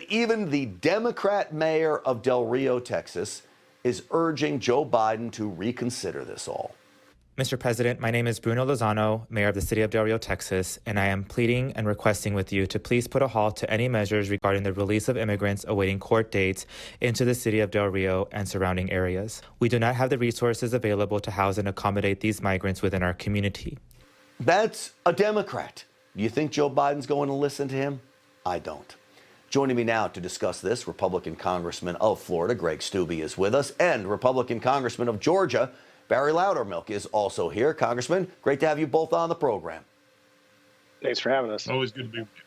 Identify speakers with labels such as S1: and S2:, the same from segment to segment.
S1: even the Democrat mayor of Del Rio, Texas, is urging Joe Biden to reconsider this all.
S2: Mr. President, my name is Bruno Lozano, Mayor of the City of Del Rio, Texas, and I am pleading and requesting with you to please put a halt to any measures regarding the release of immigrants awaiting court dates into the City of Del Rio and surrounding areas. We do not have the resources available to house and accommodate these migrants within our community.
S1: That's a Democrat. Do you think Joe Biden's going to listen to him? I don't. Joining me now to discuss this, Republican Congressman of Florida, Greg Steube, is with us, and Republican Congressman of Georgia, Barry Loudermilk, is also here. Congressman, great to have you both on the program.
S3: Thanks for having us.
S4: Always good to be with you.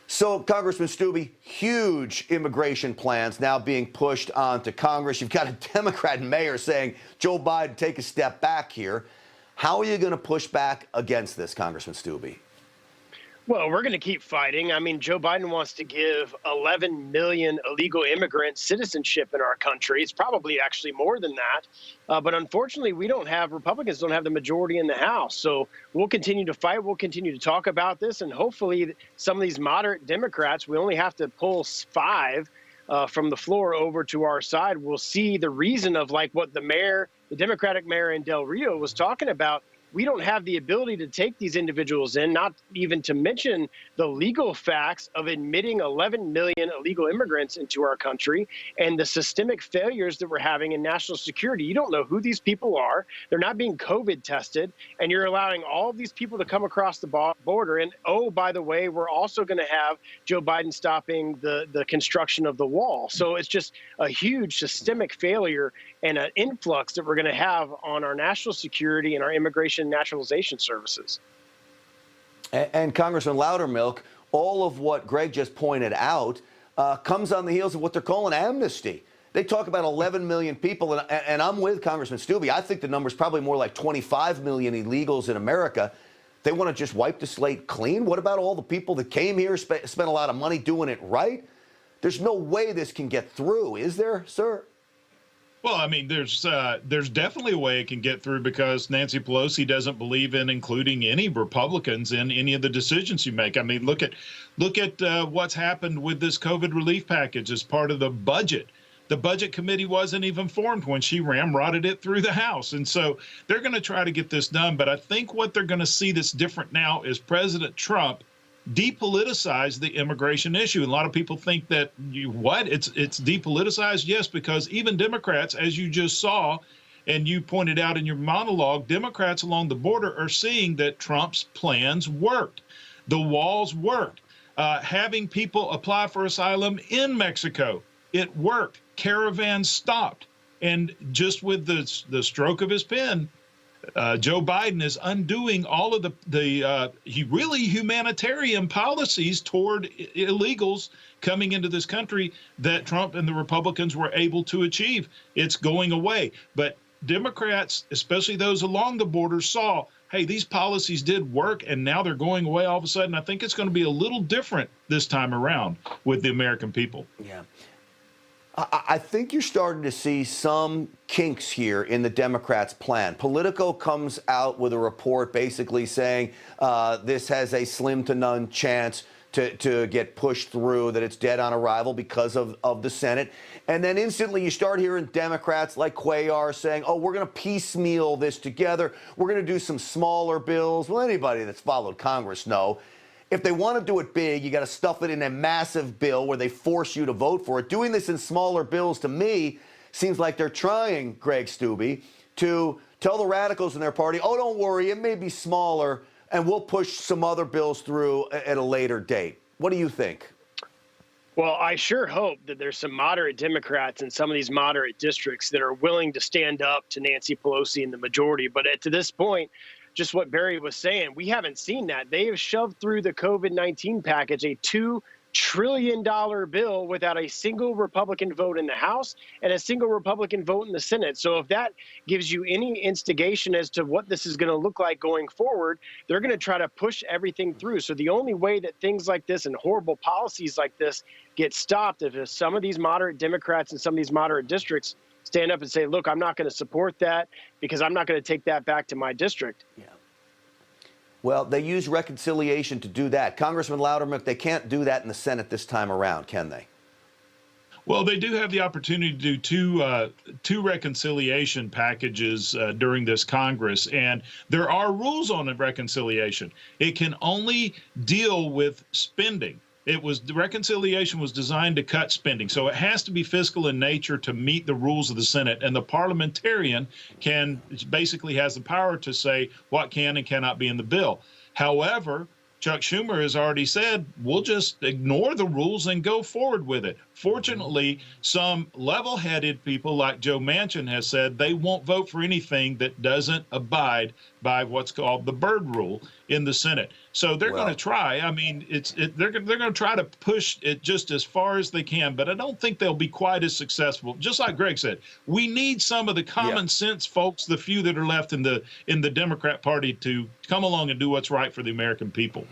S1: So, Congressman Steube, huge immigration plans now being pushed onto Congress. You've got a Democrat mayor saying, Joe Biden, take a step back here. How are you going to push back against this, Congressman Steube?
S3: Well, we're going to keep fighting. I mean, Joe Biden wants to give 11 million illegal immigrants citizenship in our country. It's probably actually more than that. But unfortunately, Republicans don't have the majority in the House. So we'll continue to fight. We'll continue to talk about this. And hopefully some of these moderate Democrats, we only have to pull 5 from the floor over to our side. We'll see the reason of like what the Democratic mayor in Del Rio was talking about. We don't have the ability to take these individuals in, not even to mention the legal facts of admitting 11 million illegal immigrants into our country and the systemic failures that we're having in national security. You don't know who these people are. They're not being COVID tested, and you're allowing all of these people to come across the border. And, oh, by the way, we're also going to have Joe Biden stopping the construction of the wall. So it's just a huge systemic failure and an influx that we're going to have on our national security and our immigration and naturalization services.
S1: And Congressman Loudermilk, all of what Greg just pointed out comes on the heels of what they're calling amnesty. They talk about 11 million people, and I'm with Congressman Steube. I think the number's probably more like 25 million illegals in America. They want to just wipe the slate clean? What about all the people that came here, spent a lot of money doing it right? There's no way this can get through, is there, sir?
S4: Well, I mean, there's definitely a way it can get through because Nancy Pelosi doesn't believe in including any Republicans in any of the decisions you make. I mean, look at what's happened with this COVID relief package as part of the budget. The budget committee wasn't even formed when she ramrodded it through the House. And so they're going to try to get this done. But I think what they're going to see that's different now is President Trump depoliticize the immigration issue. And a lot of people think that it's depoliticized. Yes, because even Democrats, as you just saw, and you pointed out in your monologue, Democrats along the border are seeing that Trump's plans worked. The walls worked. Having people apply for asylum in Mexico, it worked. Caravans stopped. And just with the stroke of his pen, Joe Biden is undoing all of the really humanitarian policies toward illegals coming into this country that Trump and the Republicans were able to achieve. It's going away. But Democrats, especially those along the border, saw, hey, these policies did work, and now they're going away all of a sudden. I think it's going to be a little different this time around with the American people.
S1: Yeah. I think you're starting to see some kinks here in the Democrats' plan. Politico comes out with a report basically saying this has a slim to none chance to get pushed through, that it's dead on arrival because of the Senate. And then instantly you start hearing Democrats like Cuellar saying, oh, we're going to piecemeal this together. We're going to do some smaller bills. Well, anybody that's followed Congress know, if they want to do it big, you got to stuff it in a massive bill where they force you to vote for it. Doing this in smaller bills, to me, seems like they're trying, Greg Steube, to tell the radicals in their party, oh, don't worry, it may be smaller, and we'll push some other bills through at a later date. What do you think?
S3: Well, I sure hope that there's some moderate Democrats in some of these moderate districts that are willing to stand up to Nancy Pelosi and the majority. But to this point, just what Barry was saying, we haven't seen that. They have shoved through the COVID-19 package a $2 trillion bill without a single Republican vote in the House and a single Republican vote in the Senate. So if that gives you any instigation as to what this is going to look like going forward, they're going to try to push everything through. So the only way that things like this and horrible policies like this get stopped is if some of these moderate Democrats in some of these moderate districts stand up and say, look, I'm not going to support that because I'm not going to take that back to my district.
S1: Yeah. Well, they use reconciliation to do that. Congressman Loudermilk, they can't do that in the Senate this time around, can they?
S4: Well, they do have the opportunity to do two reconciliation packages during this Congress, and there are rules on the reconciliation. It can only deal with spending. The reconciliation was designed to cut spending, so it has to be fiscal in nature to meet the rules of the Senate, and the parliamentarian basically has the power to say what can and cannot be in the bill. However, Chuck Schumer has already said, we'll just ignore the rules and go forward with it. Fortunately, some level-headed people like Joe Manchin has said they won't vote for anything that doesn't abide by what's called the Byrd Rule in the Senate. So they're going to try. I mean, they're going to try to push it just as far as they can, but I don't think they'll be quite as successful. Just like Greg said, we need some of the common sense folks, the few that are left in the Democrat Party, to come along and do what's right for the American people.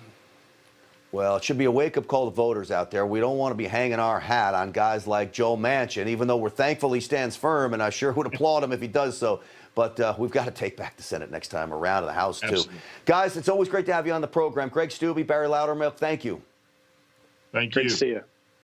S1: Well, it should be a wake-up call to voters out there. We don't want to be hanging our hat on guys like Joe Manchin, even though we're thankful he stands firm, and I sure would applaud him if he does so. But we've got to take back the Senate next time around, and the House, too.
S4: Absolutely.
S1: Guys, it's always great to have you on the program. Greg Steube, Barry Loudermilk, thank you.
S4: Thank you.
S3: Great to see you.